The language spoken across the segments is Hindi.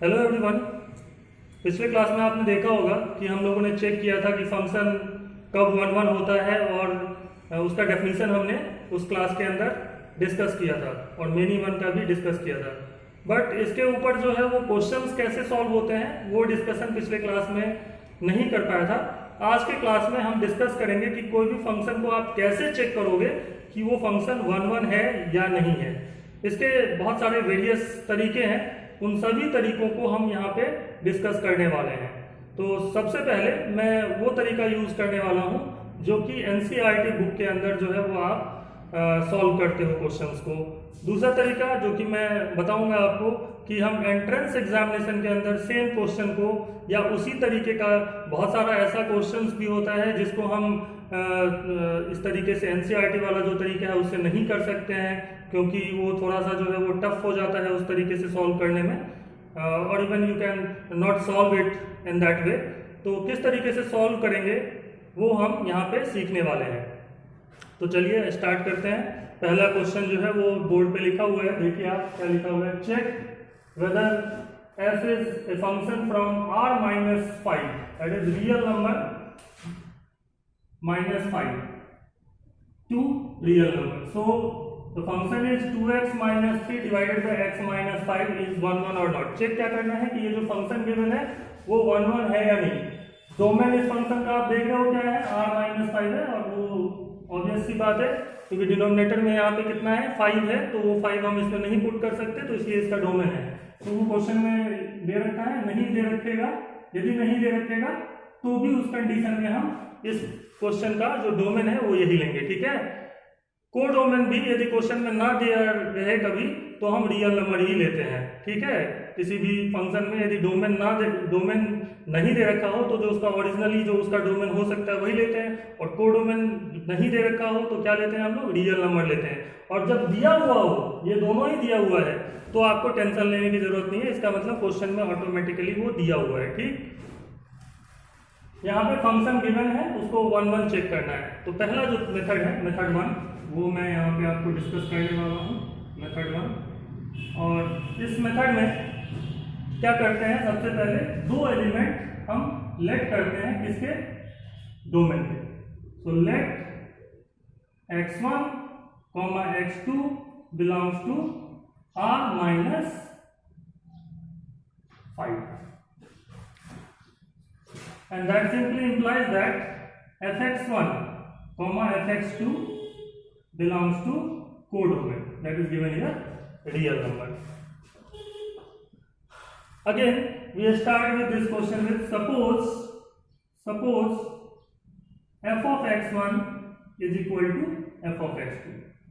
Hello everyone. पिछले क्लास में आपने देखा होगा कि हम लोगों ने चेक किया था कि फंक्शन कब वन वन होता है और उसका डेफिनेशन हमने उस क्लास के अंदर डिस्कस किया था और मेनी वन का भी डिस्कस किया था। बट इसके ऊपर जो है वो क्वेश्चंस कैसे सॉल्व होते हैं वो डिस्कशन पिछले क्लास में नहीं कर पाया था। आज के क्लास में हम डिस्कस करेंगे कि कोई भी फंक्शन को आप कैसे चेक करोगे कि वो फंक्शन वन वन है या नहीं है। इसके बहुत सारे वेरियस तरीके हैं, उन सभी तरीकों को हम यहाँ पे डिस्कस करने वाले हैं। तो सबसे पहले मैं वो तरीका यूज करने वाला हूँ जो कि एनसीईआरटी बुक के अंदर जो है वो आप सॉल्व करते हो क्वेश्चंस को। दूसरा तरीका जो कि मैं बताऊंगा आपको कि हम एंट्रेंस एग्जामिनेशन के अंदर सेम क्वेश्चन को या उसी तरीके का बहुत सारा ऐसा क्वेश्चंस भी होता है जिसको हम इस तरीके से एनसीईआरटी वाला जो तरीका है उससे नहीं कर सकते हैं, क्योंकि वो थोड़ा सा जो है वो टफ हो जाता है उस तरीके से सॉल्व करने में, और even you can not solve it in that way. तो किस तरीके से सॉल्व करेंगे वो हम यहाँ पे सीखने वाले हैं। तो चलिए स्टार्ट करते हैं। पहला क्वेश्चन जो है वो बोर्ड पे लिखा हुआ है, देखिए आप क्या लिखा हुआ है। Check whether f is a function from r minus 5, that is real number minus 5 to real number. So the function is 2x minus 3 divided by x minus 5 is 1 1 or not. Check क्या करना है कि ये जो फंक्शन गिवन है वो 1 1 है या नहीं। डोमेन इस फंक्शन का आप देख रहे हो क्या है, r minus 5 है, और वो ऑब्वियस सी बात है क्योंकि डिनोमिनेटर में यहाँ पे कितना है 5 है, तो वो 5 हम इसमें नहीं पुट कर सकते, तो इसलिए इसका डोमेन है। तो वो क्वेश्चन में दे रखा है, नहीं दे रखेगा, यदि नहीं दे रखेगा तो भी उस कंडीशन में हम इस क्वेश्चन का जो डोमेन है वो यही लेंगे, ठीक है। कोडोमेन भी यदि क्वेश्चन में ना दिया रहे कभी तो हम रियल नंबर ही लेते हैं, ठीक है। किसी भी फंक्शन में यदि डोमेन नहीं दे रखा हो तो जो उसका ओरिजिनली जो उसका डोमेन हो सकता है वही लेते हैं, और कोडोमेन नहीं दे रखा हो तो क्या लेते हैं हम लोग, रियल नंबर लेते हैं। और जब दिया हुआ हो, ये दोनों ही दिया हुआ है, तो आपको टेंशन लेने की जरूरत नहीं है, इसका मतलब क्वेश्चन में ऑटोमेटिकली वो दिया हुआ है, ठीक। यहाँ पे फंक्शन गिवन है, उसको 1 1 चेक करना है। तो पहला जो मेथड है, मेथड 1, वो मैं यहाँ पे आपको डिस्कस करने वाला हूँ, मेथड 1। और इस मेथड में क्या करते हैं, सबसे पहले दो एलिमेंट हम लेट करते हैं किसके, डोमेन के। So let x1, x2 belongs to r minus 5, and that simply implies that fx1, fx2 belongs to codomain, that is given here real number. Again we start with this question with suppose f of x1 is equal to f of x2।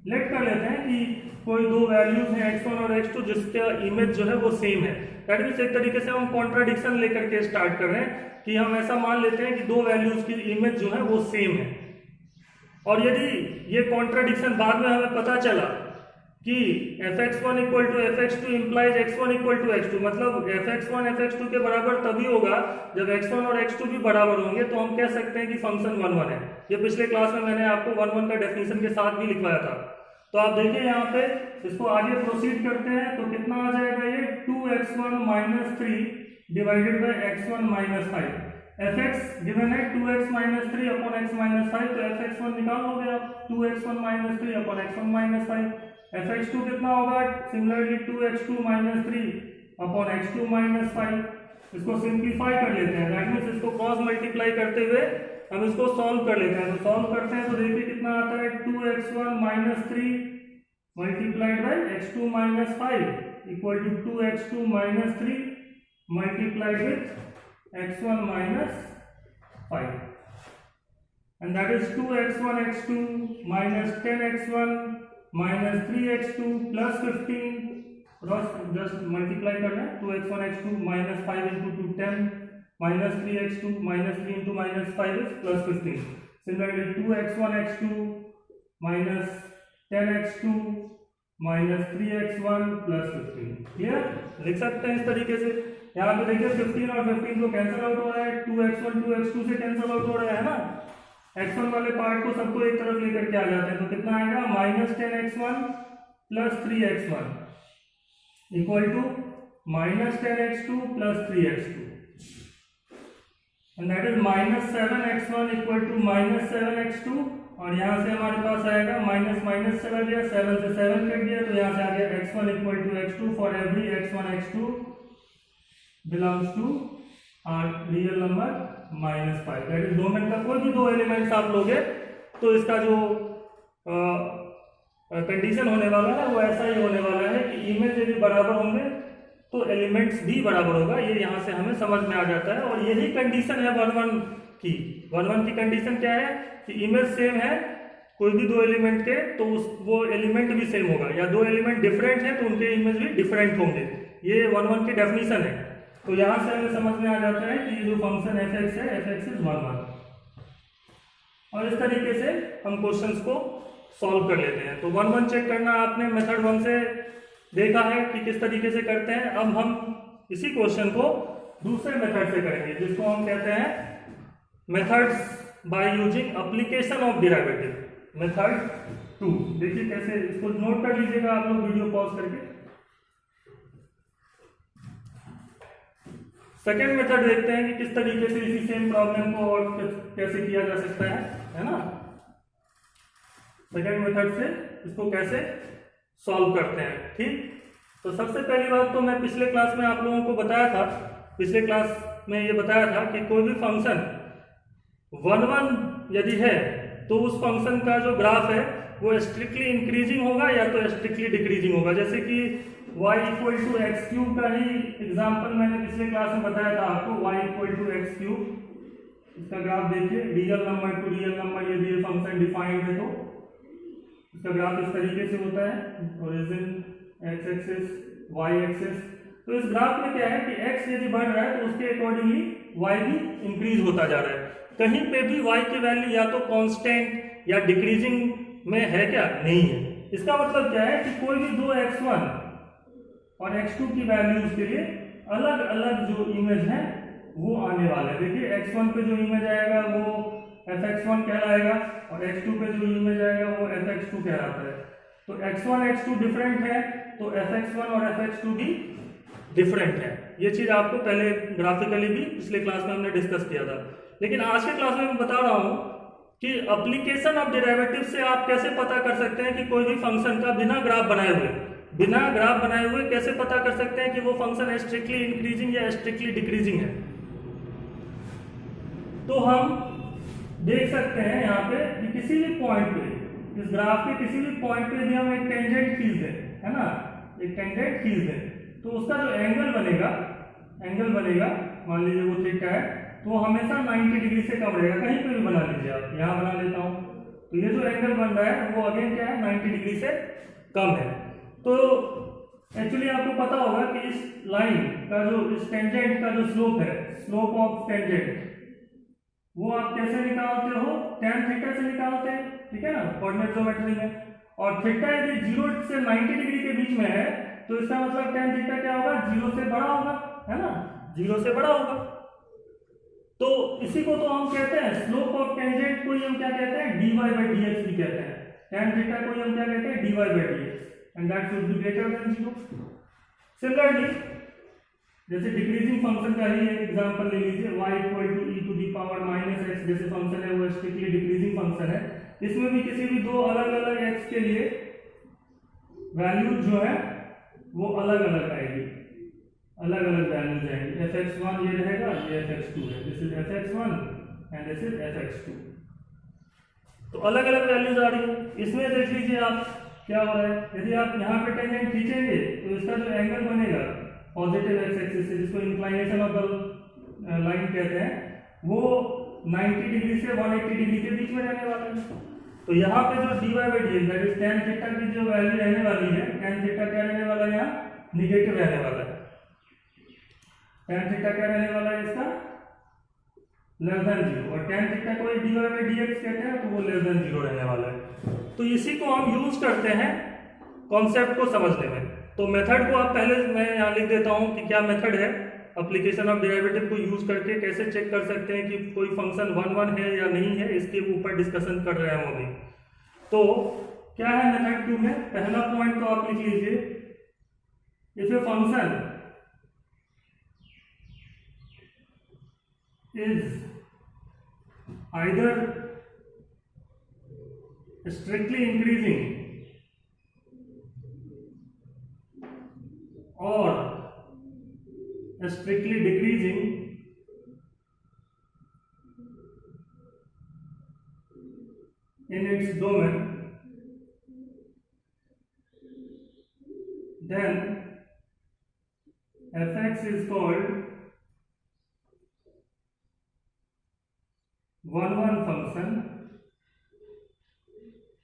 Let कर लेते हैं कि कोई दो वैल्यूज हैं x1 और x2 जिसका इमेज जो है वो सेम है। दैट मींस एक तरीके से हम कॉन्ट्राडिक्शन लेकर के स्टार्ट कर रहे हैं कि हम ऐसा मान लेते हैं कि दो वैल्यूज की इमेज जो है वो सेम है, और यदि ये कॉन्ट्राडिक्शन बाद में हमें पता चला कि fx1 equal to fx2 implies x1 equal to x2, मतलब fx1 fx2 के बराबर तभी होगा जब x1 और x2 भी बराबर होंगे, तो हम कह सकते हैं कि फंक्शन 1 1 है। ये पिछले क्लास में मैंने आपको 1 1 का डेफिनेशन के साथ भी लिखवाया था। तो आप देखिए यहाँ पे इसको आगे प्रोसीड करते हैं तो कितना आ जाएगा, ये 2x1 minus 3 divided by x1 minus 5। fx given है 2x minus 3 upon x minus 5, तो fx1 निकाल लोगे आप, 2x1 minus 3 upon x1 minus 5। fx2 कितना होगा, similarly 2x2 minus 3 upon x2 minus 5। इसको सिंप्लीफाई कर लेते हैं, दैट मींस इसको क्रॉस मल्टीप्लाई करते हुए हम इसको सॉल्व कर लेते हैं। तो सॉल्व करते हैं तो देखिए कितना आता है, 2x1 minus 3 multiplied by x2 minus 5 equal to 2x2 minus 3 multiplied with x1 minus 5, and that is 2x1 x2 minus 10x1 minus 3x2 plus 15, just multiply कर रहे हैं, 2x1 x2 minus 5 into 2 10 minus 3x2 minus 3 into minus 5 is plus 15. Similarly 2x1 x2 minus 10x2 minus 3x1 plus 15, clear, लिख सकते हैं इस तरीके से। यहाँ पे देखिए 15 और 15 को कैंसिल आउट हो रहा है, 2x1 2x2 से कैंसिल आउट हो रहा है ना, x1 वाले पार्ट को सबको एक तरफ लेकर के आ जाते हैं, तो कितना आएगा, minus 10x1 plus 3x1 equal to -10x2 + 3x2 and that is -7x1 = -7x2 और यहाँ से हमारे पास आएगा माइनस माइनस चला गया, 7 से 7 कट गया, तो यहाँ से आ गया x1 = x2 for every x1 x2 belongs to real number -5। That is domain का कोई भी दो एलिमेंट्स आप लोगे तो इसका जो कंडीशन होने वाला है वो ऐसा ही होने वाला है कि इमेज यदि बराबर होंगे तो एलिमेंट्स भी बराबर होगा। ये यहाँ से हमें समझ में आ जाता है और यही कंडीशन है 1 1 की। 1 1 की कंडीशन क्या है कि इमेज सेम है कोई भी दो एलिमेंट के तो वो एलिमेंट भी सेम होगा, या दो एलिमेंट डिफरेंट है तो उनके इमेज भी डिफरेंट होंगे। ये 1 1 की डेफिनेशन है। तो यहाँ से हमें समझ में आ जाता है कि ये जो फंक्शन f(x) है f(x) इज 1 1। और इस तरीके से हम क्वेश्चंस को सॉल्व कर लेते हैं। तो 1 1 चेक करना आपने मेथड 1 से देखा है कि किस तरीके से करते हैं। अब हम इसी क्वेश्चन को दूसरे मेथड से करेंगे जिसको हम कहते हैं methods by using application of derivative, method 2। देखिए कैसे, इसको नोट कर लीजिएगा आप लोग वीडियो पॉज करके। सेकेंड मेथड देखते हैं कि किस तरीके से इसी सेम प्रॉब्लम को और कैसे किया जा सकता है ना। सेकेंड मेथड से इसको कैसे सॉल्व करते हैं, ठीक। तो सबसे पहली बात तो मैं पिछले क्लास में आप लोगों को बताया था, पिछले क्लास में ये बताया था कि कोई भी फंक्शन 1 1 यदि है तो उस फंक्शन का जो ग्राफ है वो स्ट्रिक्टली इंक्रीजिंग होगा या तो स्ट्रिक्टली डिक्रीजिंग होगा। जैसे कि y = x³ का ही एग्जांपल मैंने पिछले क्लास में बताया था आपको, y = x³। इसका ग्राफ देखिए, real number two real number यदि ये फंक्शन डिफाइंड है तो इसका ग्राफ इस तरीके से होता है, origin x axis y axis. तो इस ग्राफ में क्या है कि x यदि बढ़ रहा है तो उसके अकॉर्डिंगली y भी इंक्रीज होता जा रहा है। कहीं पे भी y की वैल्यू या तो कांस्टेंट या डिक्रीजिंग में है क्या, नहीं है। इसका मतलब क्या है कि कोई भी दो x1 और x2 की वैल्यूज के लिए अलग अलग जो इमेज है वो आने वाले हैं। देखिए x1 पे जो इमेज आएगा वो f(x1) कहलाएगा और x2 पे जो इमेज आएगा वो f(x2) कहलाता है। तो x1 x2 डिफरेंट है तो f(x1) और f(x2) भी डिफरेंट है। ये चीज आपको पहले ग्राफिकली भी पिछले क्लास में हमने डिस्कस किया था। लेकिन आज के क्लास में मैं बता रहा हूं कि एप्लीकेशन ऑफ डेरिवेटिव से आप कैसे पता कर सकते हैं कि कोई भी फंक्शन का बिना ग्राफ बनाए हुए कैसे पता कर सकते हैं कि वो फंक्शन स्ट्रिक्टली इंक्रीजिंग या स्ट्रिक्टली डिक्रीजिंग है। तो हम देख सकते हैं यहाँ पे कि किसी भी पॉइंट पे, इस ग्राफ के किसी भी पॉइंट पे यदि हम एक टेंजेंट खींच दें, है ना, एक टेंजेंट खींच दें तो उसका जो एंगल बनेगा मान लीजिए वो थीटा है तो वो हमेशा 90 डिग्री से कम रहेगा। कहीं पे भी बना लीजिए आप, यहाँ बना लेता हूँ तो ये जो एंगल बन रहा है वो अगेन क्या है, 90 डिग्री से कम है। तो एक्चुअली आपको पता होगा कि इस लाइन का जो, इस टेंजेंट का जो स्लोप है, स्लोप ऑफ टेंजेंट, वो आप कैसे निकालते हो, tan थीटा से निकालते हैं, ठीक है ना, कोऑर्डिनेट ज्योमेट्री में। और थीटा यदि 0 से 90 डिग्री के बीच में है तो इसका मतलब tan थीटा क्या होगा, 0 से बड़ा होगा, है ना, 0 से बड़ा होगा। तो इसी को तो हम कहते हैं स्लोप ऑफ टेंजेंट को हम क्या कहते हैं, dy/dx भी कहते हैं। tan थीटा को हम क्या कहते हैं, dy/dx, and that should be greater than 0। Similarly जैसे डिक्रीजिंग फंक्शन का ही एक एग्जांपल ले लीजिए, y = e⁻⁻x जैसे फंक्शन है वो स्ट्रिक्टली डिक्रीजिंग फंक्शन है। इसमें भी किसी भी दो अलग अलग x के लिए वैल्यू जो है वो अलग अलग आएगी, अलग अलग वैल्यूज आएंगी। f(x1) ये रहेगा, ये f(x2) है, this is f(x1) and this is f(x2). तो अलग अलग वैल्यूज आ रही है। इसमें देख लीजिए आप क्या हो रहा है, यदि आप यहाँ पे टेंजेंट खींचेंगे तो इसका जो एंगल बनेगा पॉजिटिव x एक्सिस से, जिसको इंक्लाइनेशन ऑफ द लाइन कहते हैं, वो 90 डिग्री से 180 डिग्री के बीच में रहने वाला है। तो यहाँ पे जो dy/dx that is tan theta की जो वैल्यू रहने वाली है, tan थीटा क्या रहने वाला है, यहाँ निगेटिव रहने वाला है। tan थीटा क्या रहने वाला है, इसका लेस देन 0, और tan थीटा को dy/dx कहते हैं तो वो लेस देन 0 रहने वाला है। तो इसी को हम यूज करते हैं कॉन्सेप्ट को समझने में। तो मेथड को आप पहले मैं यहाँ लिख देता हूँ कि क्या मेथड है, एप्लीकेशन ऑफ डेरिवेटिव को यूज करके कैसे चेक कर सकते हैं कि कोई फंक्शन 1 1 है या नहीं है, इसके ऊपर डिस्कशन कर रहे हैं हम अभी। तो क्या है मेथड 2 में, पहला पॉइंट तो आप लिख लीजिए, if a function is either strictly increasing or strictly decreasing in its domain, then fx is called one function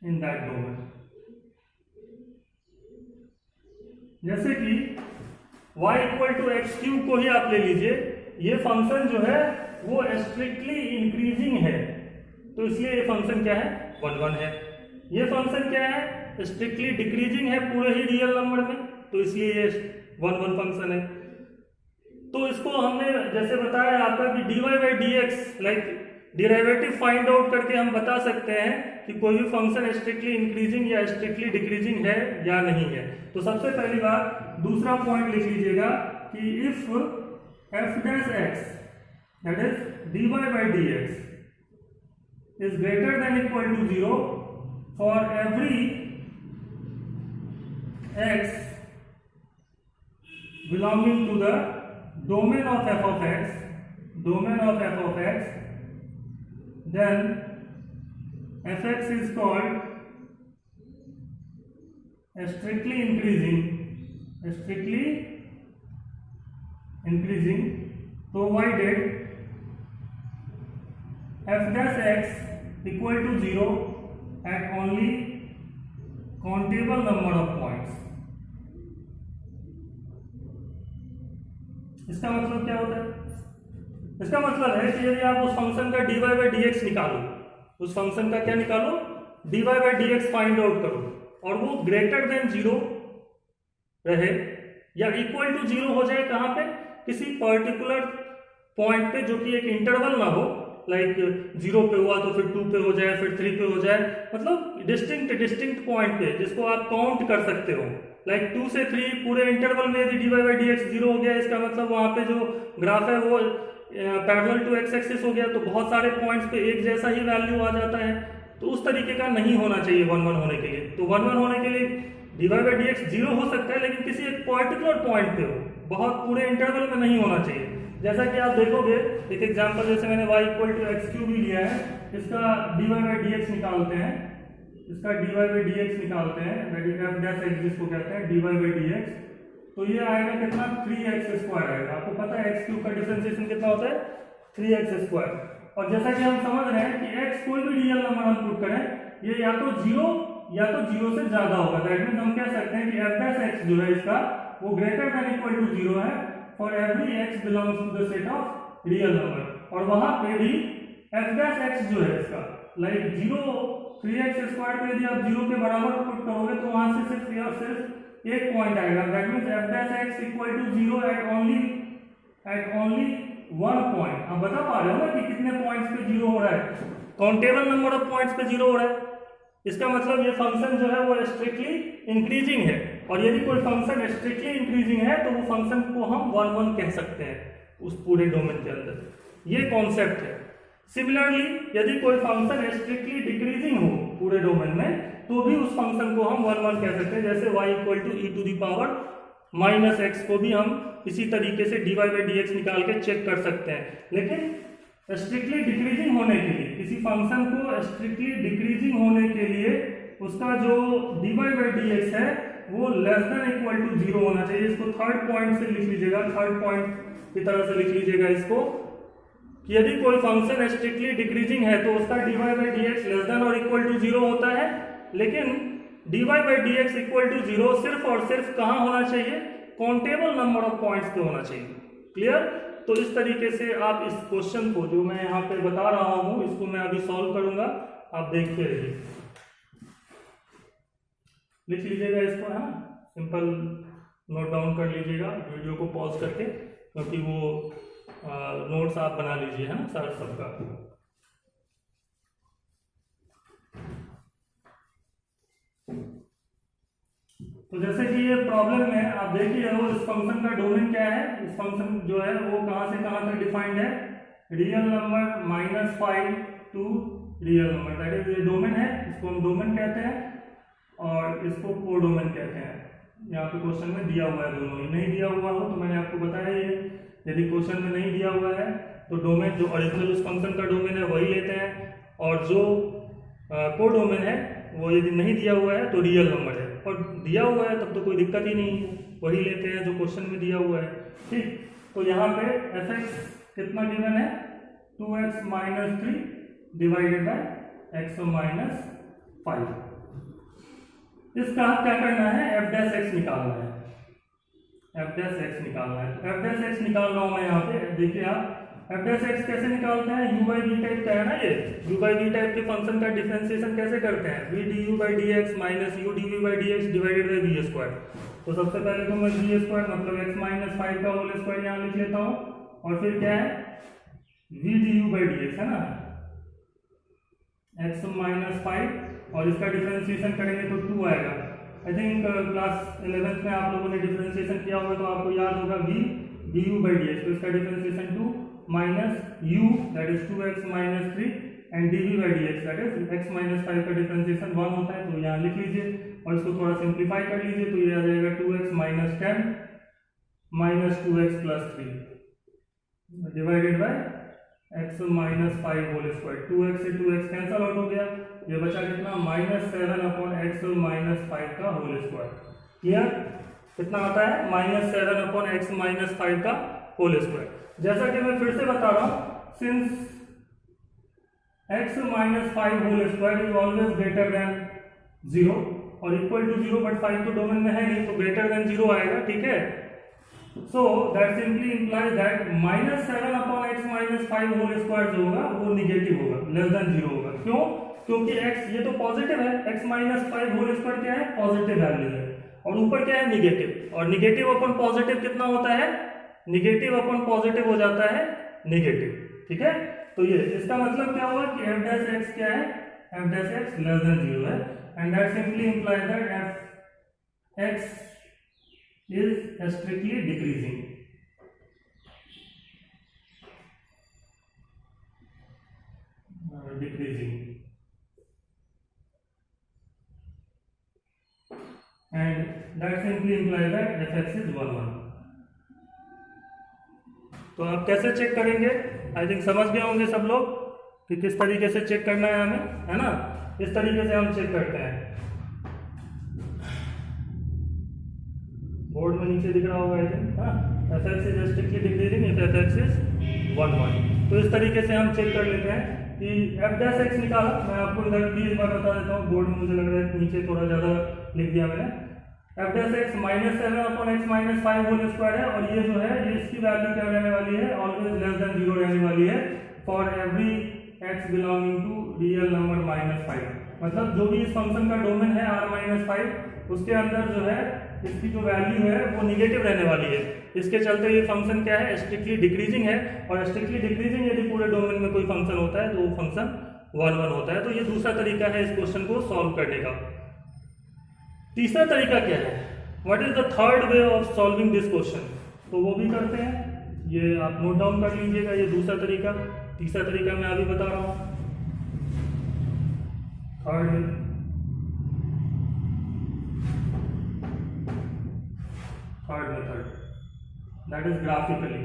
in that domain. जैसे कि y equal to x cube को ही आप ले लीजिए, ये फंक्शन जो है वो स्ट्रिक्टली इंक्रीजिंग है, तो इसलिए ये फंक्शन क्या है, 1 है। ये फंक्शन क्या है, स्ट्रिक्टली डिक्रीजिंग है पूरे ही रियल नंबर में, तो इसलिए ये 1 फंक्शन है। तो इसको हमने जैसे बताया आपका कि dy by d x like derivative find out करके हम बता सकते हैं कि कोई भी फंक्शन स्ट्रिक्टली इंक्रीजिंग या स्ट्रिक्टली डिक्रीजिंग है या नहीं है। तो सबसे पहली बात दूसरा पॉइंट लिख लीजिएगा कि if f dash x that is dy by d x is greater than equal to 0 for every x belonging to the domain of f of x, then fx is called strictly increasing. So y did f dash x equal to 0 at only countable number of points. इसका मतलब क्या होता है, इसका मतलब है कि यदि आप उस फंक्शन का dy बाई डी एक्स निकालो, उस फंक्शन का क्या निकालो, dy by d x find out करो, और वो ग्रेटर देन 0 रहे या इक्वल टू 0 हो जाए, कहां पे, किसी पर्टिकुलर पॉइंट पे जो कि एक इंटरवल ना हो, लाइक 0 पे हुआ तो फिर 2 पे हो जाए, फिर 3 पे हो जाए, मतलब डिस्टिंक्ट पॉइंट पे जिसको आप काउंट कर सकते हो, लाइक 2 से 3 पूरे इंटरवल में यदि dy बाई डी एक्स 0 हो गया, इसका मतलब वहां पे जो ग्राफ है वो पैरेलल टू एक्स एक्सिस हो गया, तो बहुत सारे पॉइंट्स पे एक जैसा ही वैल्यू आ जाता है। तो उस तरीके का नहीं होना चाहिए 1 होने के लिए। तो 1 होने के लिए dy बाई डी एक्स 0 हो सकता है, लेकिन किसी एक पर्टिकुलर पॉइंट पे हो, बहुत पूरे इंटरवल में नहीं होना चाहिए। जैसा कि आप देखोगे एक एग्जांपल, जैसे मैंने y equal to x cube भी लिया है, इसका dy बाई डी एक्स निकालते हैं, इसका dy बाई डी एक्स निकालते हैं, f डैश x जिसको कहते हैं dy बाई डी एक्स, तो ये आएगा कितना, 3x स्क्वायर आएगा। आपको पता है x क्यूब का डिफरेंशिएशन कितना होता है, 3x स्क्वायर। और जैसा कि हम समझ रहे हैं कि x कोई भी रियल नंबर हम पुट करें, ये या तो 0 से ज्यादा होगा, दैट मींस हम कह सकते हैं कि f डैश x जो है इसका वो ग्रेटर देन इक्वल टू 0 है for every x belongs to the set of real number. और वहां पे भी f डैश x जो है इसका लाइक 3x स्क्वायर पे यदि आप 0 के बराबर पुट करोगे तो वहां से सिर्फ एक पॉइंट आएगा, that means f dash x equal to 0 at only 1 point. आप बता पा रहे हो ना कि कितने पॉइंट्स पे 0 हो रहा है, काउंटेबल नंबर ऑफ पॉइंट्स पे 0 हो रहा है। इसका मतलब ये फंक्शन जो है वो स्ट्रिक्टली इंक्रीजिंग है, और यदि कोई फंक्शन स्ट्रिक्टली इंक्रीजिंग है तो वो फंक्शन को हम 1 कह सकते हैं उस पूरे डोमेन के अंदर। ये कॉन्सेप्ट है। सिमिलरली यदि कोई फंक्शन स्ट्रिक्टली डिक्रीजिंग हो पूरे डोमेन में, तो भी उस फंक्शन को हम 1 कह सकते हैं। जैसे y equal to e to the power minus x को भी हम इसी तरीके से dy बाई डी एक्स निकाल के चेक कर सकते हैं। लेकिन स्ट्रिक्टली डिक्रीजिंग होने के लिए, किसी फंक्शन को स्ट्रिक्टली डिक्रीजिंग होने के लिए उसका जो dy बाई डी एक्स है वो लेस देन इक्वल टू 0 होना चाहिए। इसको थर्ड पॉइंट से लिख लीजिएगा, थर्ड पॉइंट की तरह से लिख लीजिएगा इसको, कि यदि कोई फंक्शन स्ट्रिक्टली डिक्रीजिंग है तो उसका dy by d x less than और इक्वल टू 0 होता है, लेकिन dy by d x equal to 0 सिर्फ और सिर्फ कहां होना चाहिए, काउंटेबल नंबर ऑफ पॉइंट्स पे होना चाहिए। क्लियर? तो इस तरीके से आप इस क्वेश्चन को जो मैं यहाँ पे बता रहा हूं इसको मैं अभी सॉल्व करूंगा, आप देखते रहिए। लिख लीजिएगा इसको, है ना, सिंपल नोट डाउन कर लीजिएगा वीडियो को पॉज करके, क्योंकि वो नोट्स आप बना लीजिए, है ना, सर सबका। तो जैसे कि ये प्रॉब्लम में आप देख ही रहे हो, इस फंक्शन का डोमेन क्या है, इस फंक्शन जो है वो कहां से कहां तक डिफाइंड है, real number -5 to real number, that is ये डोमेन है, इसको हम डोमेन कहते हैं और इसको कोडोमेन कहते हैं। यहाँ पे क्वेश्चन में दिया हुआ है दोनों ही, नहीं दिया हुआ हो तो मैंने आपको बताया ये, यदि क्वेश्चन में नहीं दिया हुआ है तो डोमेन जो ओरिजिनल उस फंक्शन का डोमेन है वही लेते हैं, और जो कोडोमेन है वो यदि नहीं दिया हुआ है तो रियल नंबर है, और दिया हुआ है तब तो कोई दिक्कत ही नहीं है, वही लेते हैं जो क्वेश्चन में दिया हुआ है। ठीक, तो यहाँ पे fx कितना गिवन है, 2x - 3 डिवाइडेड बाय x - 5। इसका क्या करना है, f' निकालना है, f' निकालना है। तो f' निकाल रहा हूं मैं यहाँ पे, देखिए आप f' कैसे निकालते हैं, u/v टाइप का है ना ये, u/v टाइप के फंक्शन का डिफरेंशिएशन कैसे करते हैं, v du/dx minus u dv/dx divided by v square. तो सबसे पहले तो मैं v स्क्वायर मतलब x - 5 का होल स्क्वायर यहाँ लिख लेता हूँ, और फिर क्या है v du/dx है ना, x - 5, और इसका डिफरेंशिएशन करेंगे तो 2 आएगा। आई थिंक क्लास 11th में आप लोगों ने डिफरेंशिएशन किया होगा तो आपको याद होगा v du/dx, तो इसका differentiation 2 minus u that is 2x - 3 and dv/dx that is x - 5 का डिफरेंशिएशन 1 होता है, तो यहाँ लिख लीजिए और इसको थोड़ा सिंप्लीफाई कर लीजिए, तो ये आ जाएगा 2x - 10 minus 2x + 3 divided by x - 5 whole square. 2x से 2x कैंसल आउट हो गया, ये बचा कितना -7/x - 5 का होल स्क्वायर। क्लियर, कितना आता है -7/x - 5 का होल स्क्वायर। जैसा कि मैं फिर से बता रहा हूं, since x - 5 whole square is always greater than 0 और इक्वल टू 0, बट 5 तो डोमेन में है नहीं तो ग्रेटर देन 0 आएगा, ठीक है। So that simply implies that -7/x - 5 whole square जो होगा वो निगेटिव होगा, लेस देन 0 होगा। क्यों, क्योंकि x ये तो पॉजिटिव है, x - 5 होल स्क्वायर क्या है, पॉजिटिव वैल्यू है, और ऊपर क्या है निगेटिव, और निगेटिव अपन पॉजिटिव कितना होता है, निगेटिव अपन पॉजिटिव हो जाता है निगेटिव, ठीक है। तो ये इसका मतलब क्या हुआ कि f' क्या है, f' लेस देन 0 है, and that simply implies that f(x) is strictly decreasing. Decreasing, and that simply implies that f(x) is 1, 1. तो आप कैसे चेक करेंगे, आई थिंक समझ गए होंगे सब लोग कि किस तरीके से चेक करना है हमें, है ना। इस तरीके से हम चेक करते हैं, बोर्ड में नीचे दिख रहा होगा आई थिंक, हाँ, f(x) is strictly decreasing if f(x) is 1, 1। तो इस तरीके से हम चेक कर लेते हैं कि f' निकाला, मैं आपको इधर भी एक बार बता देता हूँ, बोर्ड में मुझे लग रहा है नीचे थोड़ा ज़्यादा लिख दिया मैंने। f' -7/x - 5 होल स्क्वायर है, और ये जो है ये इसकी वैल्यू क्या रहने वाली है, ऑलवेज लेस देन 0 रहने वाली है for every x belonging to real number -5। मतलब जो भी इस फंक्शन का डोमेन है r - 5 उसके अंदर जो है इसकी जो वैल्यू है वो निगेटिव रहने वाली है। इसके चलते ये फंक्शन क्या है, स्ट्रिक्टली डिक्रीजिंग है, और स्ट्रिक्टली डिक्रीजिंग यदि पूरे डोमेन में कोई फंक्शन होता है तो वो फंक्शन 1, 1 होता है। तो ये दूसरा तरीका है इस क्वेश्चन को सॉल्व करने का। तीसरा तरीका क्या है, what is the third way of solving this question, तो वो भी करते हैं, ये आप नोट डाउन कर लीजिएगा, ये दूसरा तरीका। तीसरा तरीका मैं अभी बता रहा हूँ, third method that is graphically.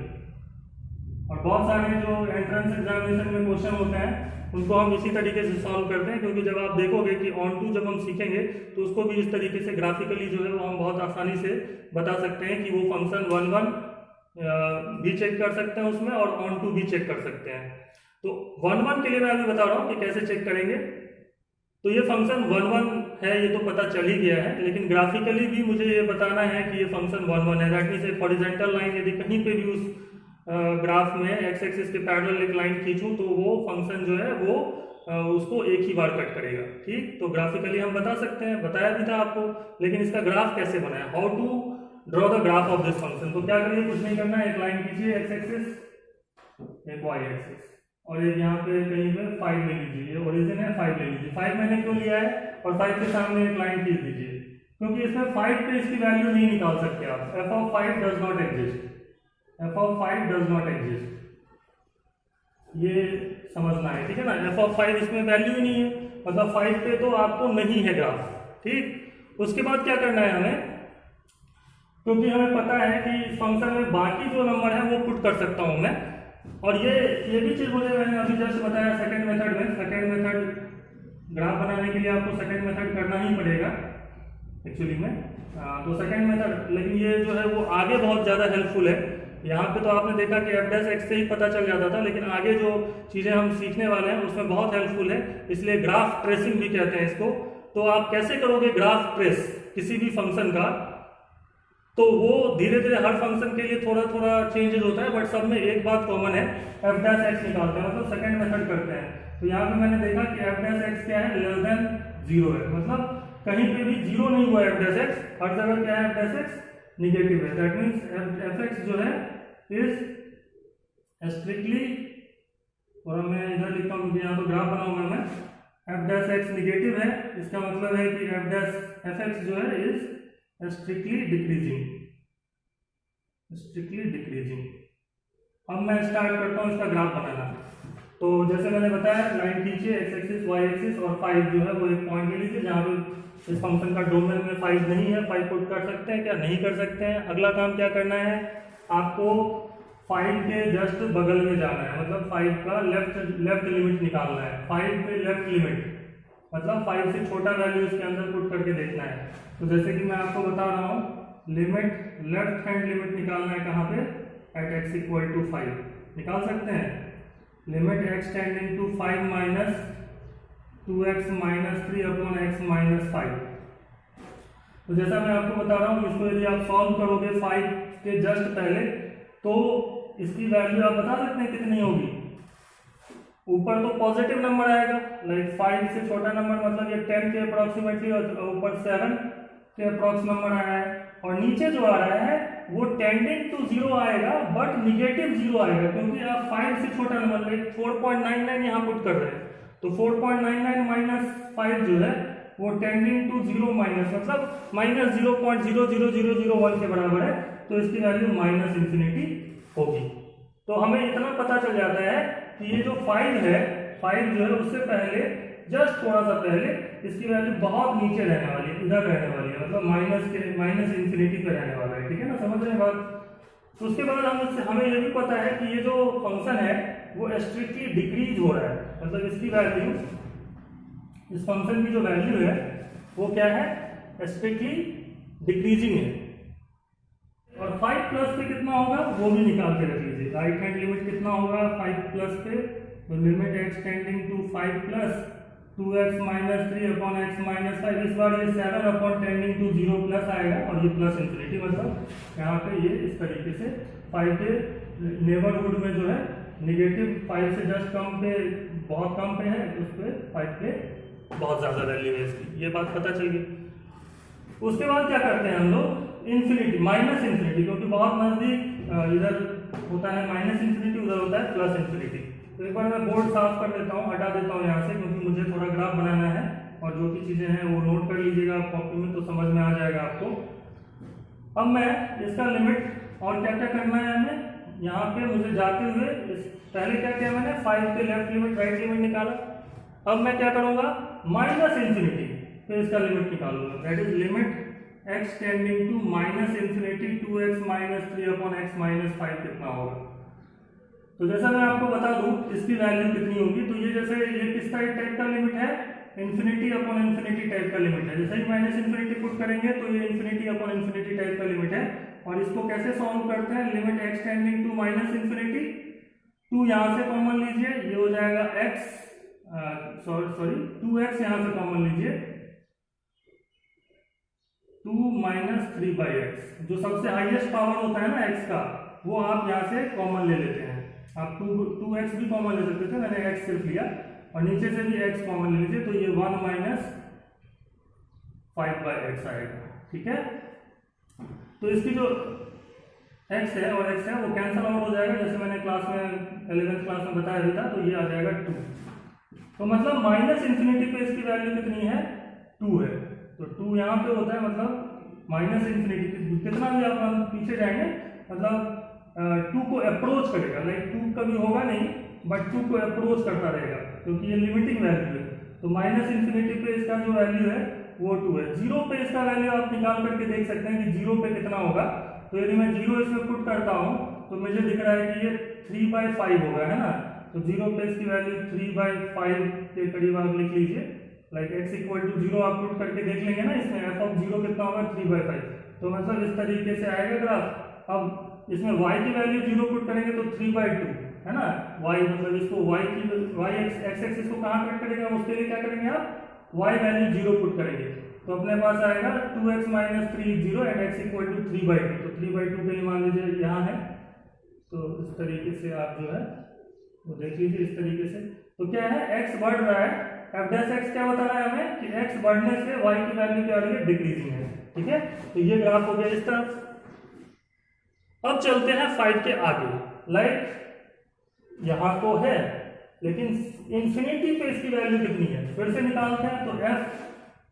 और बहुत सारे जो एंट्रेंस एग्जामिनेशन में क्वेश्चन होते हैं उनको हम इसी तरीके से सॉल्व करते हैं, क्योंकि जब आप देखोगे कि ऑन टू जब हम सीखेंगे तो उसको भी इस तरीके से ग्राफिकली जो है वो हम बहुत आसानी से बता सकते हैं कि वो फंक्शन 1, 1 भी चेक कर सकते हैं उसमें, और ऑन टू भी चेक कर सकते हैं। तो 1, 1 के लिए मैं अभी बता रहा हूँ कि कैसे चेक करेंगे। तो ये फंक्शन 1, 1 है, ये तो पता चल ही गया है, लेकिन ग्राफिकली भी मुझे ये बताना है कि ये फंक्शन 1, 1 है। दैट मीन्स एक हॉरिजॉन्टल लाइन यदि कहीं पे भी उस ग्राफ में एक्स एक्सिस के पैरेलल एक लाइन खींचूं तो वो फंक्शन जो है वो उसको एक ही बार कट करेगा। ठीक, तो ग्राफिकली हम बता सकते हैं, बताया भी था आपको, लेकिन इसका ग्राफ कैसे बनाया, how to draw the graph of this function. तो क्या करिए, कुछ नहीं करना है, एक लाइन खींचिए एक्स एक्सिस, एक वाई एक्सिस, और एक यहाँ पे कहीं पे 5 ले लीजिए, ये ओरिजिन है 5 ले लीजिए। 5 मैंने क्यों लिया है, और 5 के सामने एक लाइन खींच दीजिए, क्योंकि इसमें 5 पे इसकी वैल्यू नहीं निकाल सकते आप। f of 5 does not exist, f of 5 does not exist. ये समझना है, ठीक है ना। एफ ऑफ 5 इसमें वैल्यू ही नहीं है, मतलब 5 पे तो आपको नहीं है ग्राफ, ठीक। उसके बाद क्या करना है हमें, क्योंकि हमें पता है कि इस फंक्शन में बाकी जो नंबर है वो पुट कर सकता हूं मैं, और ये भी चीज मुझे मैंने अभी जस्ट बताया सेकंड मेथड में। सेकंड मेथड ग्राफ बनाने के लिए आपको सेकंड मेथड करना ही पड़ेगा एक्चुअली में। तो सेकंड मेथड, लेकिन ये जो है वो आगे बहुत ज़्यादा हेल्पफुल है। यहाँ पे तो आपने देखा कि एफ डैश एक्स से ही पता चल जाता था, लेकिन आगे जो चीज़ें हम सीखने वाले हैं उसमें बहुत हेल्पफुल है, इसलिए ग्राफ ट्रेसिंग भी कहते हैं इसको। तो आप कैसे करोगे ग्राफ ट्रेस किसी भी फंक्शन का, तो वो धीरे धीरे हर फंक्शन के लिए थोड़ा थोड़ा चेंजेस होता है, बट सब में एक बात कॉमन है, एफ डैश एक्स निकालते हैं, मतलब सेकंड मेथड करते हैं। तो यहाँ पे मैंने देखा कि एफ डैश एक्स क्या है, लेस देन 0 है, मतलब कहीं पे भी 0 नहीं हुआ एफ डैश एक्स, हर जगह क्या है एफ डैश एक्स निगेटिव है। दैट मीन्स एफ एक्स जो है इज स्ट्रिक्टली, और मैं इधर लिखता हूँ क्योंकि यहाँ तो ग्राफ बनाऊंगा मैं, एफ डैश एक्स निगेटिव है, इसका मतलब है कि एफ एक्स जो है is strictly decreasing, strictly decreasing. अब मैं स्टार्ट करता हूँ इसका ग्राफ बनाना। तो जैसे मैंने बताया, लाइन खींचिए, एक्स एक्सिस वाई एक्सिस, और 5 जो है वो एक पॉइंट ले लीजिए जहाँ पे इस फंक्शन का डोमेन में 5 नहीं है। 5 पुट कर सकते हैं क्या, नहीं कर सकते हैं। अगला काम क्या करना है, आपको 5 के जस्ट बगल में जाना है, मतलब 5 का लेफ्ट लिमिट निकालना है। 5 पे लेफ्ट लिमिट मतलब 5 से छोटा वैल्यू इसके अंदर पुट करके देखना है। तो जैसे कि मैं आपको बता रहा हूँ, लिमिट लेफ्ट हैंड लिमिट निकालना है कहाँ पे, एट एक्स इक्वल टू 5 निकाल सकते हैं। Limit x tending to 5 minus 2x minus 3 upon x minus 5। तो जैसा मैं आपको बता रहा हूँ, इसको यदि आप सॉल्व करोगे 5 के जस्ट पहले, तो इसकी वैल्यू आप बता सकते हैं कितनी होगी। ऊपर तो पॉजिटिव नंबर आएगा, लाइक 5 से छोटा नंबर मतलब ये 10 के अप्रोक्सीमेटली, और ऊपर 7 के अप्रोक्स नंबर आया है, और नीचे जो आ रहा है वो टेंडिंग टू 0 आएगा, बट निगेटिव 0 आएगा, क्योंकि आप 5 से छोटा नंबर लाइक 4.99 यहाँ पुट कर रहे हैं। तो 4.99 माइनस 5 जो है वो टेंडिंग टू 0 माइनस, मतलब माइनस 0.00001 के बराबर है, तो इसकी वैल्यू माइनस इंफिनिटी होगी। तो हमें इतना पता चल जाता है कि ये जो 5 है, 5 जो है उससे पहले जस्ट थोड़ा सा पहले इसकी वैल्यू बहुत नीचे रहने वाली है, इधर रहने वाली है, मतलब माइनस इंफिनिटी पे रहने वाला है, ठीक है ना, समझ रहे हैं बात। तो उसके बाद हमें ये भी पता है कि ये जो फंक्शन है वो स्ट्रिक्टली डिक्रीज हो रहा है, मतलब इसकी वैल्यू, इस फंक्शन की जो वैल्यू है वो क्या है, स्ट्रिक्टली डिक्रीजिंग है। और 5 प्लस पे कितना होगा वो भी निकाल के रख लीजिए। राइट हैंड लिमिट कितना होगा 5 प्लस पे, तो limit x tending to 5 plus 2x minus 3 upon x minus 5। इस बार ये 7 अपॉन टेंडिंग टू 0 प्लस आएगा, और ये प्लस इंफिनिटी, मतलब यहाँ पे ये इस तरीके से 5 के नेबरहुड में जो है निगेटिव 5 से जस्ट कम पे, बहुत कम पे है, उस पर 5 पे बहुत ज़्यादा वैल्यू है इसकी, ये बात पता चल गई। उसके बाद क्या करते हैं हम लोग, इन्फिनिटी माइनस इन्फिनिटी, क्योंकि बहुत नज़दीक इधर होता है माइनस इन्फिनिटी, उधर होता है प्लस इन्फिनिटी। तो एक बार मैं बोर्ड साफ कर देता हूँ, हटा देता हूँ यहाँ से, क्योंकि मुझे थोड़ा ग्राफ बनाना है, और जो भी चीज़ें हैं वो नोट कर लीजिएगा आप कॉपी में, तो समझ में आ जाएगा आपको। अब मैं इसका लिमिट और क्या क्या करना है हमें, यहाँ पे मुझे जाते हुए पहले क्या किया मैंने, 5 के लेफ्ट लिमिट राइट लिमिट निकाला। अब मैं क्या करूँगा, माइनस इन्फिनिटी पे इसका लिमिट निकालूंगा, that is limit x tending to minus infinity 2x minus 3 upon x minus 5 कितना होगा। तो जैसा मैं आपको बता दूं इसकी वैल्यू कितनी होगी, तो ये जैसे ये किस टाइप का लिमिट है, इन्फिनिटी अपॉन इन्फिनिटी टाइप का लिमिट है। जैसे ही माइनस इन्फिनिटी पुट करेंगे तो ये इन्फिनिटी अपॉन इन्फिनिटी टाइप का लिमिट है। और इसको कैसे सॉल्व करते हैं, limit x tending to minus infinity, 2 यहाँ से कॉमन लीजिए, ये हो जाएगा एक्स, सॉरी 2x यहाँ से कॉमन लीजिए, 2 माइनस 3/x, जो सबसे हाईएस्ट पावर होता है ना x का, वो आप यहाँ से कॉमन ले लेते हैं। आप 2x भी कॉमन ले सकते थे, मैंने x सिर्फ लिया, और नीचे से भी x कॉमन ले लीजिए, तो ये 1 माइनस 5/x आएगा, ठीक है। तो इसकी जो x है और x है वो कैंसल आउट हो जाएगा, जैसे मैंने क्लास में 11th क्लास में बताया भी था, तो ये आ जाएगा 2। तो मतलब माइनस इन्फिनिटी पे इसकी वैल्यू कितनी है, 2 है। तो 2 यहाँ पे होता है, मतलब माइनस इन्फिनिटी कितना भी आप पीछे जाएंगे, मतलब 2 को अप्रोच करेगा, लाइक 2 कभी होगा नहीं, बट 2 को अप्रोच करता रहेगा क्योंकि ये लिमिटिंग वैल्यू है। तो माइनस इन्फिनिटी पे इसका जो वैल्यू है वो 2 है। 0 पे इसका वैल्यू आप निकाल करके देख सकते हैं कि 0 पे कितना होगा। तो यदि मैं 0 इसमें पुट करता हूँ तो मुझे दिख रहा है कि ये 3/5 होगा, है ना। तो 0 पे इसकी वैल्यू 3/5 के करीब आप लिख लीजिए। लाइक x इक्वल टू 0 आप पुट करके देख लेंगे ना, इसमें f ऑफ 0 कितना होगा 3/5। तो मतलब इस तरीके से आएगा ग्राफ। अब इसमें y की वैल्यू 0 पुट करेंगे तो 3/2, है ना। y मतलब इसको y x एक्सिस को कहाँ कट करेगा, उसके लिए क्या करेंगे आप y वैल्यू 0 पुट करेंगे। तो अपने पास आएगा 2x - 3 0 and x equal to 3/2। तो 3/2 कहीं मान लीजिए यहाँ है। तो इस तरीके से आप जो है वो देख लीजिए इस तरीके से। तो क्या है, x बढ़ रहा है, f डैश x क्या बता रहा है हमें कि x बढ़ने से y की वैल्यू क्या हो रही है, डिक्रीजिंग है। ठीक है, तो ये ग्राफ हो गया इस तरफ। अब चलते हैं 5 के आगे। लाइक यहाँ तो है लेकिन इन्फिनिटी पे इसकी वैल्यू कितनी है, फिर से निकालते हैं। तो f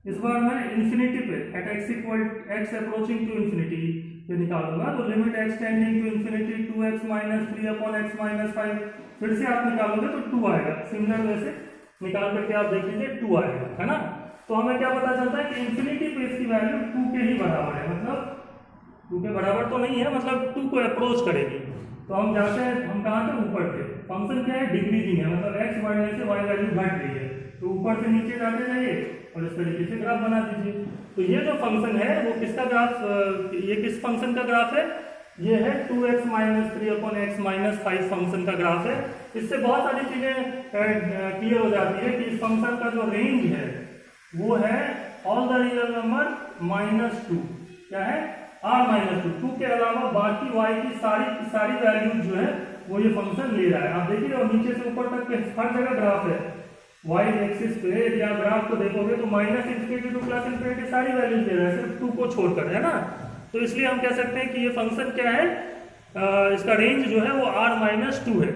इस बार मैं इन्फिनिटी पे at x equal x approaching to infinity पे निकालूंगा। तो limit x tending to infinity 2x - 3/x - 5। फिर से आप निकालोगे तो 2 आएगा। सिमिलर वे से निकाल करके आप देख लीजिए 2 आएगा, है ना। तो हमें क्या पता चलता है कि इन्फिनिटी पे इसकी वैल्यू 2 के ही बराबर है, मतलब 2 के बराबर तो नहीं है, मतलब 2 को अप्रोच करेगी। तो हम जाते हैं, हम कहाँ थे, ऊपर थे। फंक्शन क्या है, डिक्रीजिंग है, मतलब x बढ़ने से y वैल्यू घट रही है। तो ऊपर से नीचे जाते जाइए और इस तरीके से ग्राफ बना दीजिए। तो ये जो फंक्शन है वो किसका ग्राफ, ये किस फंक्शन का ग्राफ है, ये है 2x - 3/x - 5 फंक्शन का ग्राफ है। इससे बहुत सारी चीजें क्लियर हो जाती है कि इस फंक्शन का जो रेंज है वो है ऑल द रियल नंबर -2। क्या है, r - 2 के अलावा बाकी y की सारी वैल्यूज जो है वो ये फंक्शन ले रहा है। आप देखिए और नीचे से ऊपर तक के हर जगह ग्राफ है। y एक्सिस पे यदि आप ग्राफ को देखोगे तो -∞ टू +∞ सारी वैल्यूज दे रहा है, सिर्फ 2 को छोड़कर, है ना। तो इसलिए हम कह सकते हैं कि ये फंक्शन क्या है, इसका रेंज जो है वो r - 2 है।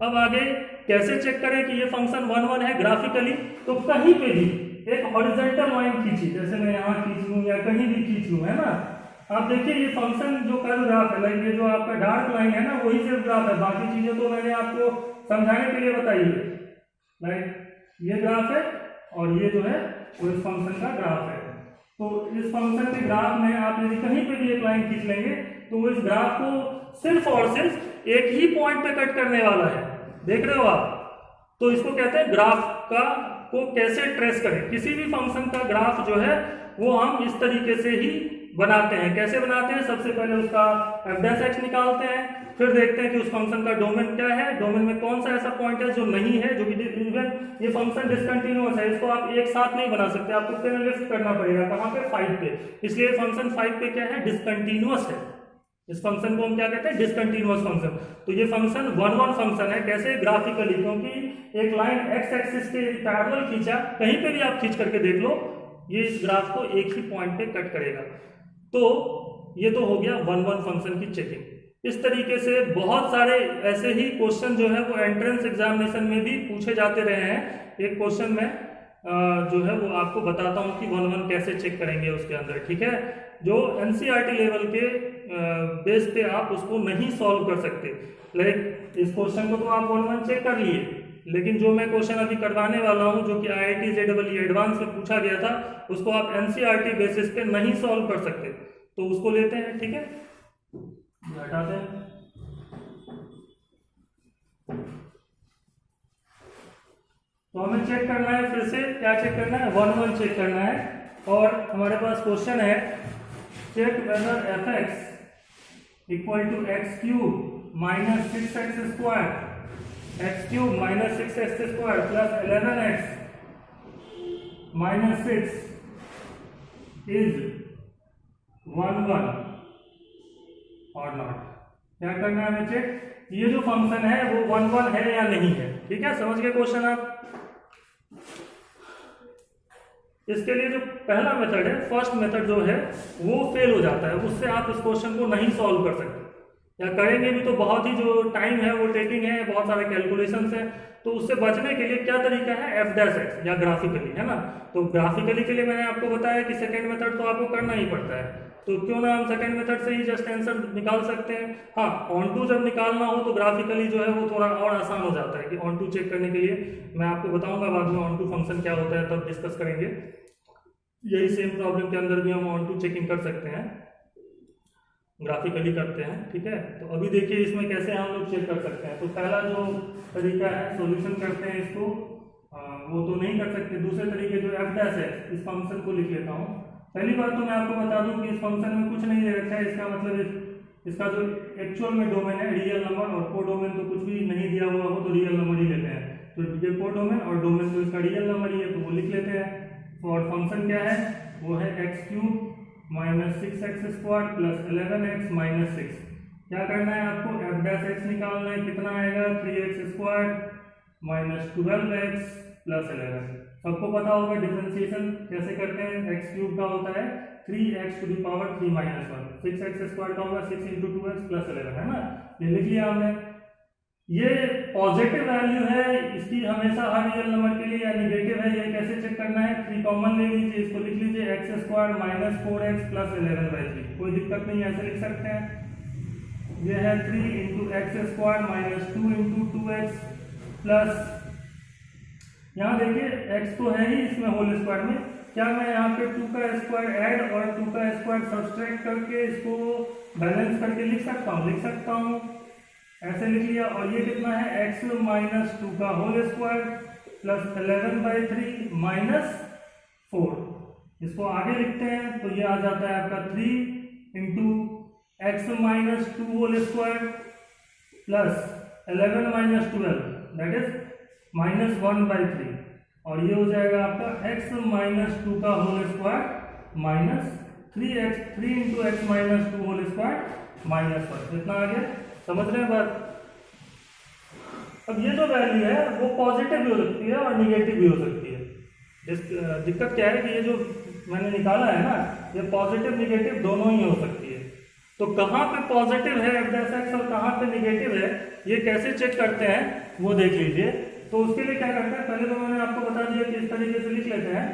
अब आगे कैसे चेक करें कि ये फंक्शन 1 1 है ग्राफिकली। तो कहीं पे भी एक हॉरिजॉन्टल लाइन खींची, जैसे मैं यहाँ खींच लूँ या कहीं भी खींच लूँ, है ना। आप देखिए ये फंक्शन जो कर्व ग्राफ है, लाइक ये जो आपका डार्क लाइन है ना वही सिर्फ ग्राफ है, बाकी चीजें तो मैंने आपको समझाने के लिए बताई है। लाइक ये ग्राफ है और ये जो है वो इस फंक्शन का ग्राफ है। तो इस फंक्शन के ग्राफ में आप यदि कहीं पे भी एक लाइन खींच लेंगे तो वो इस ग्राफ को सिर्फ और सिर्फ एक ही पॉइंट पे कट करने वाला है, देख रहे हो आप। तो इसको कहते हैं ग्राफ का को कैसे ट्रेस करें। किसी भी फंक्शन का ग्राफ जो है वो हम इस तरीके से ही बनाते हैं। कैसे बनाते हैं, सबसे पहले उसका f डैश x निकालते हैं, फिर देखते हैं कि उस फंक्शन का डोमेन क्या है, डोमेन में कौन सा ऐसा पॉइंट है जो नहीं है, जो कि ये फंक्शन डिसकंटिन्यूअस है, इसको आप एक साथ नहीं बना सकते, आपको फिर लिफ्ट करना पड़ेगा कहाँ पे, 5 पे। इसलिए फंक्शन 5 पे क्या है, डिसकंटिन्यूअस है। इस फंक्शन को हम क्या कहते हैं, डिसकंटिन्यूअस फंक्शन। तो ये फंक्शन 1 1 फंक्शन है। कैसे, ग्राफिकली, क्योंकि एक लाइन x एक्सिस के पैरेलल खींचा, कहीं पे भी आप खींच करके देख लो, ये इस ग्राफ को एक ही पॉइंट पे कट करेगा। तो ये तो हो गया 1 1 फंक्शन की चेकिंग। इस तरीके से बहुत सारे ऐसे ही क्वेश्चन जो है वो एंट्रेंस एग्जामिनेशन में भी पूछे जाते रहे हैं। एक क्वेश्चन में जो है वो आपको बताता हूँ कि 1 1 कैसे चेक करेंगे उसके अंदर, ठीक है। जो एनसीईआरटी लेवल के बेस पे आप उसको नहीं सॉल्व कर सकते। लाइक इस क्वेश्चन को तो आप 1 1 चेक कर लिए, लेकिन जो मैं क्वेश्चन अभी करवाने वाला हूं जो कि IIT JEE एडवांस में पूछा गया था, उसको आप एनसीईआरटी बेसिस पे नहीं सॉल्व कर सकते। तो उसको लेते हैं, ठीक है, हटाते हैं। तो हमें चेक करना है, फिर से क्या चेक करना है, 1 1 चेक करना है। और हमारे पास क्वेश्चन है, check whether f(x) equal to x³ - 6x² x³ - 6x² plus 11x - 6 is 1 1 और नॉट। क्या करना है हमें चेक, ये जो फंक्शन है वो 1 1 है या नहीं है, ठीक है। समझ गए क्वेश्चन आप। इसके लिए जो पहला मेथड है, फर्स्ट मेथड जो है वो फेल हो जाता है, उससे आप इस क्वेश्चन को नहीं सॉल्व कर सकते। या करेंगे भी तो बहुत ही जो टाइम है वो टेकिंग है, बहुत सारे कैलकुलेशंस है। तो उससे बचने के लिए क्या तरीका है, एफ डैश एक्स या ग्राफिकली, है ना। तो ग्राफिकली के लिए मैंने आपको बताया कि सेकंड मेथड तो आपको करना ही पड़ता है, तो क्यों ना हम सेकंड मेथड से ही जस्ट आंसर निकाल सकते हैं। हाँ, ऑन टू जब निकालना हो तो ग्राफिकली जो है वो थोड़ा और आसान हो जाता है कि ऑन टू चेक करने के लिए मैं आपको बताऊंगा बाद में ऑन टू फंक्शन क्या होता है, तब डिस्कस करेंगे। यही सेम प्रॉब्लम के अंदर भी हम ऑन टू चेकिंग कर सकते हैं, ग्राफिकली करते हैं, ठीक है। तो अभी देखिए इसमें कैसे हम लोग चेक कर सकते हैं। तो पहला जो तरीका है सॉल्यूशन करते हैं इसको, वो तो नहीं कर सकते। दूसरे तरीके जो एफ डैश है, इस फंक्शन को लिख लेता हूँ। पहली बात तो मैं आपको बता दूं कि इस फंक्शन में कुछ नहीं दे रखा है, इसका मतलब इसका जो एक्चुअल में डोमेन है रियल नंबर, और कोडोमेन तो कुछ भी नहीं दिया हुआ हो तो रियल नंबर ही लेते हैं। तो ये कोडोमेन और डोमेन तो इसका रियल नंबर ही है, तो वो लिख लेते हैं। और फंक्शन क्या है, वो है x cube minus 6x² plus 11x minus 6। क्या करना है आपको, एफ डैश एक्स निकालना है, कितना आएगा 3x² माइनस 12x प्लस 11। सबको पता होगा डिफरेंशिएशन कैसे करते हैं, एक्स क्यूब का होता है 3x to the power 3 minus 1, 6x² का होगा 6 × 2x प्लस 11, है ना। ये लिख लिया हमने। ये पॉजिटिव वैल्यू है, इसकी हमेशा हर रियल नंबर के लिए, या निगेटिव है, ये कैसे चेक करना है, 3 कॉमन ले लीजिए, इसको लिख लीजिए x² माइनस 4x प्लस 11/3। कोई दिक्कत नहीं, ऐसे लिख सकते हैं। ये है 3 × x² माइनस 2 × 2x प्लस, यहाँ देखिए x तो है ही इसमें होल स्क्वायर में, क्या मैं यहाँ पे 2 का स्क्वायर ऐड और 2 का स्क्वायर सब्सट्रैक्ट करके इसको बैलेंस करके लिख सकता हूँ, लिख सकता हूँ, ऐसे लिख लिया। और ये कितना है, x माइनस 2 का होल स्क्वायर प्लस 11/3 माइनस 4। इसको आगे लिखते हैं तो ये आ जाता है आपका 3 × x minus 2 whole square plus 11 minus 12 that is minus 1/3, और ये हो जाएगा आपका x माइनस 2 का whole square minus 3 × x minus 2 whole square minus 1। कितना आ गया, समझ रहे हैं बात। अब ये जो वैल्यू है वो पॉजिटिव भी हो सकती है और निगेटिव भी हो सकती है। दिक्कत क्या है कि ये जो मैंने निकाला है ना, ये पॉजिटिव निगेटिव दोनों ही हो सकती है। तो कहाँ पे पॉजिटिव है एफ डैश एक्स और कहाँ पे निगेटिव है, ये कैसे चेक करते हैं वो देख लीजिए। तो उसके लिए क्या करते हैं, पहले तो मैंने आपको बता दिया कि इस तरीके से लिख लेते हैं,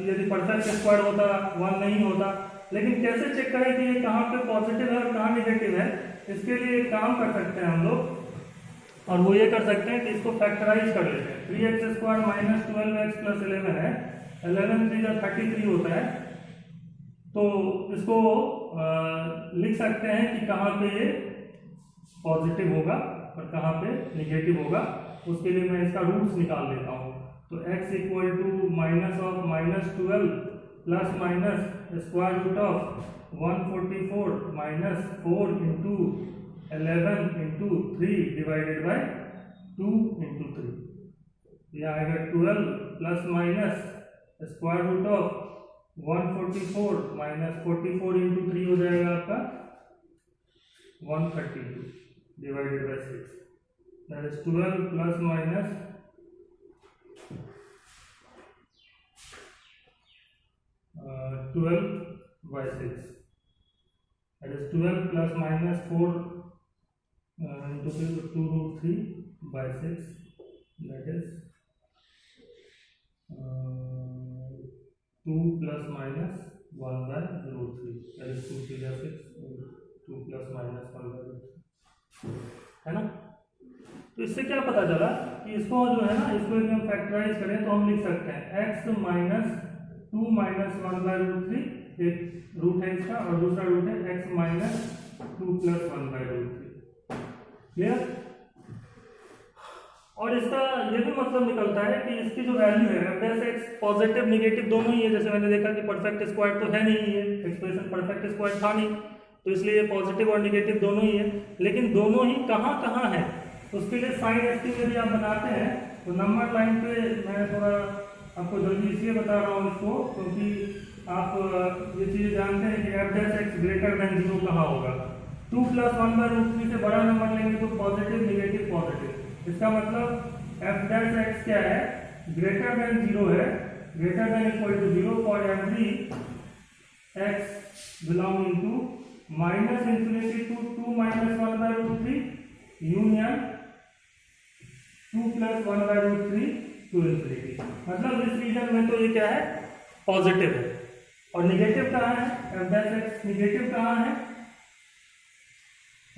यदि परफेक्ट स्क्वायर होता 1 नहीं होता। लेकिन कैसे चेक करें कि ये कहाँ पे पॉजिटिव है और कहाँ निगेटिव है, इसके लिए एक काम कर सकते हैं हम लोग, और वो ये कर सकते हैं कि इसको फैक्टराइज कर लेते हैं। 3x² माइनस 12x प्लस 11 है, 11 3 33 होता है। तो इसको लिख सकते हैं कि कहाँ पे ये पॉजिटिव होगा और कहाँ पे निगेटिव होगा। उसके लिए मैं इसका रूट्स निकाल लेता हूँ। तो x equal to minus of minus 12 plus minus square root of 144 minus 4 × 11 × 3 divided by 2 × 3। यह आएगा 12 plus minus square root of 144 minus 44 × 3 हो जाएगा आपका 132 divided by 6, that is 12 plus minus 12/6, that is 12 plus minus 4 into 2√3/6, that is 2 plus minus 1/√3, that is 2 3 6, 2 plus minus 1/√3, है ना। तो इससे क्या पता चला कि इसको जो है ना, इसको यदि हम फैक्टराइज करें तो हम लिख सकते हैं x माइनस 2 माइनस 1/√3, एक रूट है इसका, और दूसरा रूट है x माइनस 2 प्लस 1/√3। क्लियर। और इसका ये भी मतलब निकलता है कि इसकी जो वैल्यू है F dash x positive negative दोनों ही है। जैसे मैंने देखा कि परफेक्ट स्क्वायर तो है नहीं, ये एक्सप्रेशन परफेक्ट स्क्वायर था नहीं, तो इसलिए पॉजिटिव और निगेटिव दोनों ही है। लेकिन दोनों ही कहाँ कहाँ है, उसके लिए साइन एक्टिव यदि आप बनाते हैं तो नंबर लाइन पे मैं थोड़ा आपको जल्दी इसलिए बता रहा हूँ इसको, क्योंकि आप ये चीज़ जानते हैं कि F dash x greater than 0 कहाँ होगा। 2 प्लस 1/√3 से बड़ा नंबर लेंगे तो पॉजिटिव निगेटिव पॉजिटिव। इसका मतलब एफ डैश एक्स क्या है, ग्रेटर देन 0 है, greater than equal to 0 for every x belonging to minus infinity to 2 minus 1/√3 union 2 plus 1/√3 to infinity. मतलब इस रीजन में तो ये क्या है, पॉजिटिव है। और निगेटिव कहाँ है, एफ डैश एक्स निगेटिव कहाँ है,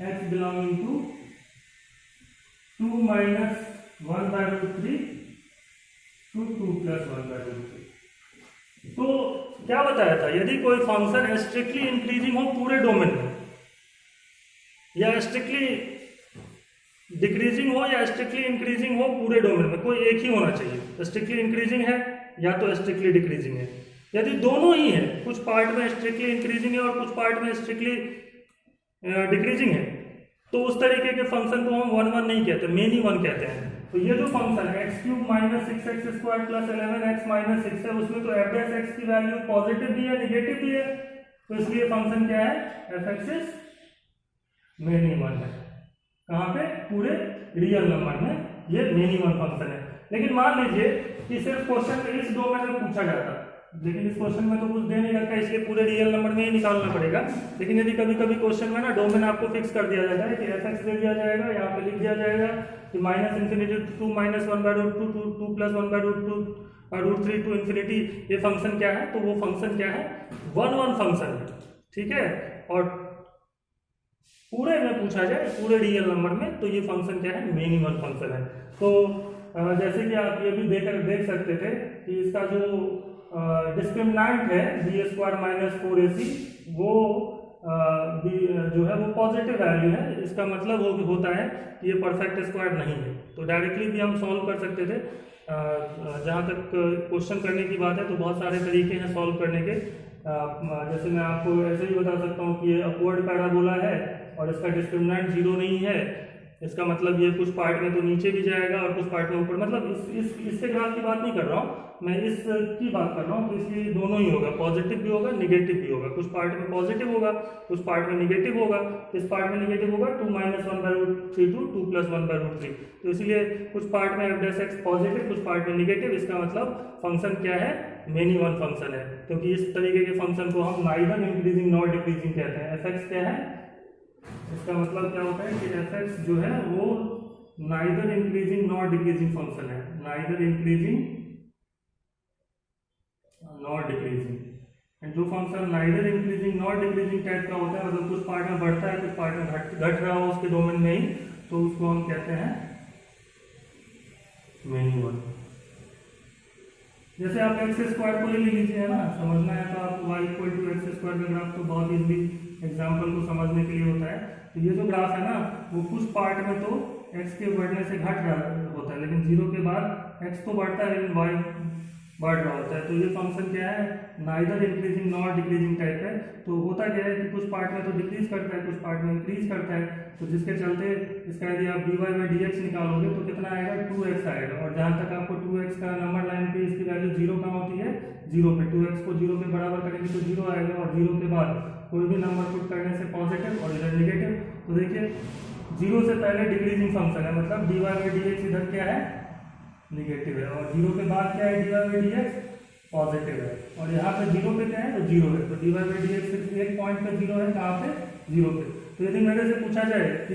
x belonging to 2 minus 1/√3 to 2 plus 1/√3। तो क्या बताया था, यदि कोई फंक्शन स्ट्रिक्टली इंक्रीजिंग हो पूरे डोमेन में, या स्ट्रिक्टली डिक्रीजिंग हो या स्ट्रिक्टली इंक्रीजिंग हो पूरे डोमेन में, कोई एक ही होना चाहिए। स्ट्रिक्टली इंक्रीजिंग है या तो स्ट्रिक्टली डिक्रीजिंग है। यदि दोनों ही है, कुछ पार्ट में स्ट्रिक्टली इंक्रीजिंग है और कुछ पार्ट में स्ट्रिक्टली डिक्रीजिंग है, तो उस तरीके के फंक्शन को हम 1 1 नहीं कहते, मेनी वन कहते हैं। तो ये जो फंक्शन है x³ minus 6x² plus 11x minus 6 है, उसमें तो एफ डैश एक्स की वैल्यू पॉजिटिव भी है निगेटिव भी है, तो इसलिए फंक्शन क्या है, F x is many one है। कहाँ पे, पूरे रियल नंबर में ये मेनी वन फंक्शन है। लेकिन मान लीजिए कि सिर्फ क्वेश्चन में इस डोमेन में पूछा जाता, लेकिन इस क्वेश्चन में तो कुछ दे नहीं रखा, इसलिए पूरे रियल नंबर में ही निकालना पड़ेगा। लेकिन यदि कभी कभी क्वेश्चन में ना डोमेन आपको फिक्स कर दिया जाता है कि एफ एक्स दे दिया जाएगा, यहाँ पे लिख दिया जाएगा कि minus infinity 2 minus 1/√2 2 plus 1/√3 to infinity, ये फंक्शन क्या है, तो वो फंक्शन क्या है, 1 1 फंक्शन है। ठीक है, और पूरे में पूछा जाए पूरे रियल नंबर में, तो ये फंक्शन क्या है, मेनी वन फंक्शन है। तो जैसे कि आप ये भी देख सकते थे कि इसका जो डिस्क्रिमिनेंट है b² माइनस 4ac, वो जो है वो पॉजिटिव वैल्यू है। इसका मतलब होता है कि ये परफेक्ट स्क्वायर नहीं है। तो डायरेक्टली भी हम सॉल्व कर सकते थे। जहाँ तक क्वेश्चन करने की बात है तो बहुत सारे तरीके हैं सॉल्व करने के। जैसे मैं आपको ऐसे ही बता सकता हूँ कि ये अपवर्ड पैराबोला है और इसका डिस्क्रिमिनेंट 0 नहीं है, इसका मतलब ये कुछ पार्ट में तो नीचे भी जाएगा और कुछ पार्ट में ऊपर। मतलब इससे ग्राफ की बात नहीं कर रहा हूँ मैं, इस की बात कर रहा हूँ। तो इसलिए दोनों ही होगा, पॉजिटिव भी होगा निगेटिव भी होगा। कुछ पार्ट में पॉजिटिव होगा, कुछ पार्ट में निगेटिव होगा। इस पार्ट में निगेटिव होगा 2 माइनस 1/√3 टू 2 प्लस 1/√3। तो इसलिए कुछ पार्ट में एफ डैश एक्स पॉजिटिव, कुछ पार्ट में निगेटिव। इसका मतलब फंक्शन क्या है, मेनी वन फंक्शन है। क्योंकि इस तरीके के फंक्शन को हम नाइदर इंक्रीजिंग नॉर डिक्रीजिंग कहते हैं। एफ एक्स क्या है, इसका मतलब क्या होता है कि एफ एक्स जो है वो neither increasing nor decreasing function है, नाइदर इंक्रीजिंग नॉर डिक्रीजिंग। जो function neither increasing nor decreasing type का होता है, मतलब कुछ पार्ट में बढ़ता है कुछ पार्ट में घट रहा हो उसके डोमेन में ही, तो उसको हम कहते हैं मेनी वन। जैसे आप एक्स स्क्वायर को ले लीजिए ना, समझना है तो आप y equal to x square का ग्राफ तो बहुत इजीली एग्जाम्पल को समझने के लिए होता है। तो ये जो ग्राफ है ना, वो कुछ पार्ट में तो x के बढ़ने से घट रहा होता है, लेकिन 0 के बाद x तो बढ़ता है लेकिन y बढ़ रहा होता है। तो ये फंक्शन क्या है, neither increasing nor decreasing type है। तो होता क्या है कि कुछ पार्ट में तो डिक्रीज करता है, कुछ पार्ट में इंक्रीज करता है। तो जिसके चलते इसका यदि आप dy/dx निकालोगे तो कितना आएगा, 2x आएगा। और जहाँ तक आपको 2x का नंबर लाइन पे इसकी वैल्यू 0 कहाँ होती है, 0 पे। 2x को 0 के बराबर करेंगे तो 0 आएगा, और 0 के बाद कोई भी नंबर पुट करने से पॉजिटिव और इधर निगेटिव। तो देखिए 0 से पहले डिक्रीजिंग फंक्शन है, मतलब dy/dx इधर क्या है, निगेटिव है, और 0 के बाद क्या है, dy/dx पॉजिटिव है। और यहाँ पे 0 पे क्या है, तो 0 है। तो dy/dx सिर्फ एक पॉइंट पे 0 है, कहाँ पे, 0 पे। तो यदि मेरे से पूछा जाए कि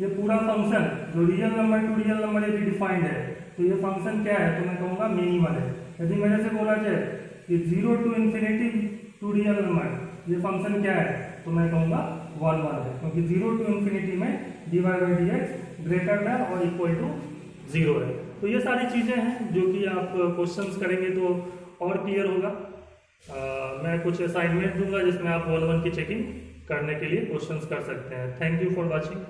ये पूरा फंक्शन जो real number two real number यदि डिफाइंड है, तो ये फंक्शन क्या है, तो मैं कहूँगा मेनी वन है। यदि मेरे से बोला जाए कि 0 to infinity to real number ये फंक्शन क्या है, तो मैं कहूँगा 1 1 है, क्योंकि 0 टू इंफिनिटी में dy/dx ग्रेटर देन और इक्वल टू 0 है। तो ये सारी चीज़ें हैं जो कि आप क्वेश्चंस करेंगे तो और क्लियर होगा। मैं कुछ असाइनमेंट दूंगा जिसमें आप 1 1 की चेकिंग करने के लिए क्वेश्चंस कर सकते हैं। Thank you for watching.